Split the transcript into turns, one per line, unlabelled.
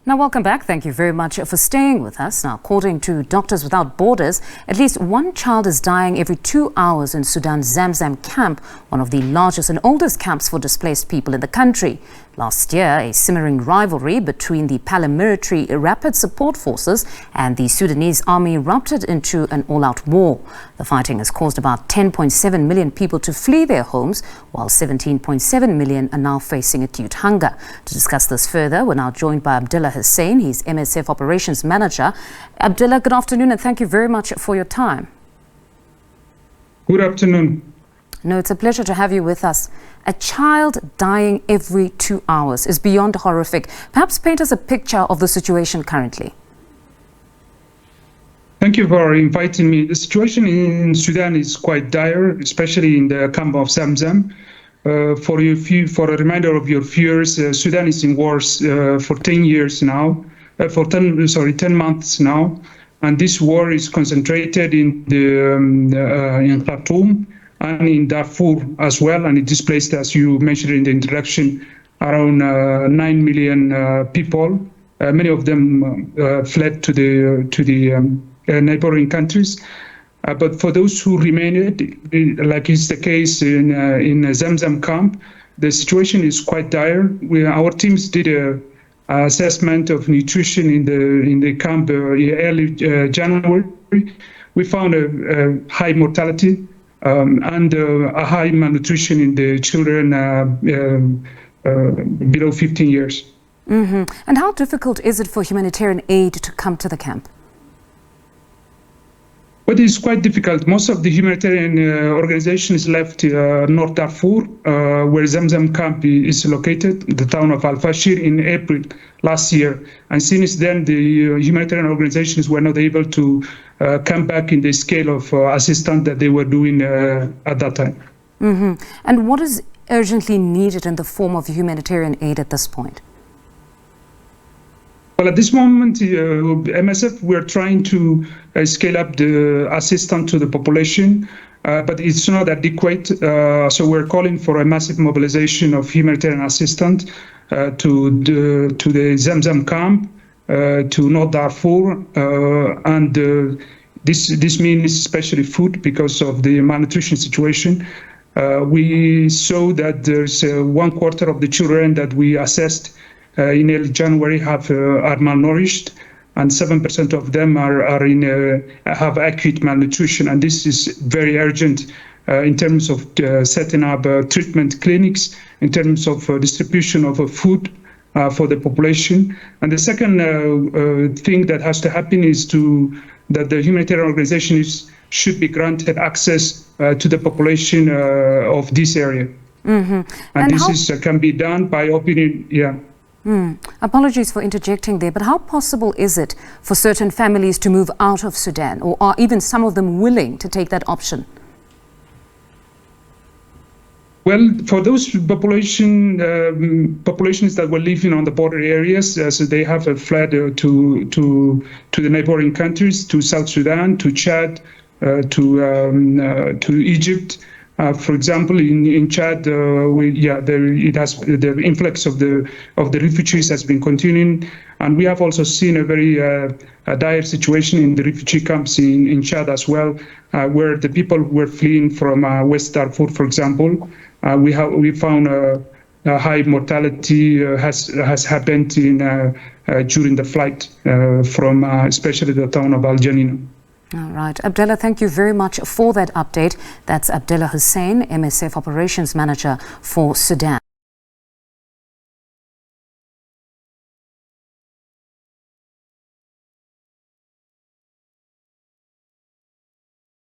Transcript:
Now, welcome back. Thank you very much for staying with us. Now, according to Doctors Without Borders, at least one child is dying every 2 hours in Sudan Zamzam camp, one of the largest and oldest camps for displaced people in the country. Last year, a simmering rivalry between the paramilitary rapid support forces and the Sudanese army erupted into an all-out war. The fighting has caused about 10.7 million people to flee their homes, while 17.7 million are now facing acute hunger. To discuss this further, we're now joined by Abdalla Hussein. He's MSF Operations Manager. Abdalla, good afternoon and thank you very much for your time.
Good afternoon.
No, it's a pleasure to have you with us. A child dying every 2 hours is beyond horrific. Perhaps paint us a picture of the situation currently.
Thank you for inviting me. The situation in Sudan is quite dire, especially in the camp of Zamzam. For a reminder of your viewers, Sudan is in wars for 10 years now, 10 months now, and this war is concentrated in Khartoum and in Darfur as well, and it displaced, as you mentioned in the introduction, around 9 million people. Many of them fled to the neighboring countries. But for those who remained, like is the case in Zamzam camp, the situation is quite dire. Our teams did an assessment of nutrition in the camp early January. We found a high mortality and a high malnutrition in the children below 15 years.
Mm-hmm. And how difficult is it for humanitarian aid to come to the camp?
But it's quite difficult. Most of the humanitarian organizations left North Darfur, where Zamzam camp is located, the town of Al-Fashir, in April last year. And since then, the humanitarian organizations were not able to come back in the scale of assistance that they were doing at that time.
Mm-hmm. And what is urgently needed in the form of humanitarian aid at this point?
Well, at this moment, MSF, we're trying to scale up the assistance to the population, but it's not adequate. So we're calling for a massive mobilization of humanitarian assistance to the Zamzam camp, to North Darfur, and this means especially food because of the malnutrition situation. We saw that there's 1/4 of the children that we assessed in early January are malnourished, and 7% of them have acute malnutrition, and this is very urgent in terms of setting up treatment clinics, in terms of distribution of food for the population. And the second thing that has to happen is that the humanitarian organizations should be granted access to the population of this area.
Mm-hmm.
And this can be done by opening,
Apologies for interjecting there, but how possible is it for certain families to move out of Sudan, or are even some of them willing to take that option?
Well, for those populations that were living on the border areas, so they have fled to the neighboring countries, to South Sudan, to Chad, to Egypt. For example, in Chad, the influx of the refugees has been continuing, and we have also seen a very dire situation in the refugee camps in Chad as well, where the people were fleeing from West Darfur, for example. We found a high mortality has happened during the flight from especially the town of Al Janina.
All right. Abdalla, thank you very much for that update. That's Abdalla Hussein, MSF Operations Manager for Sudan.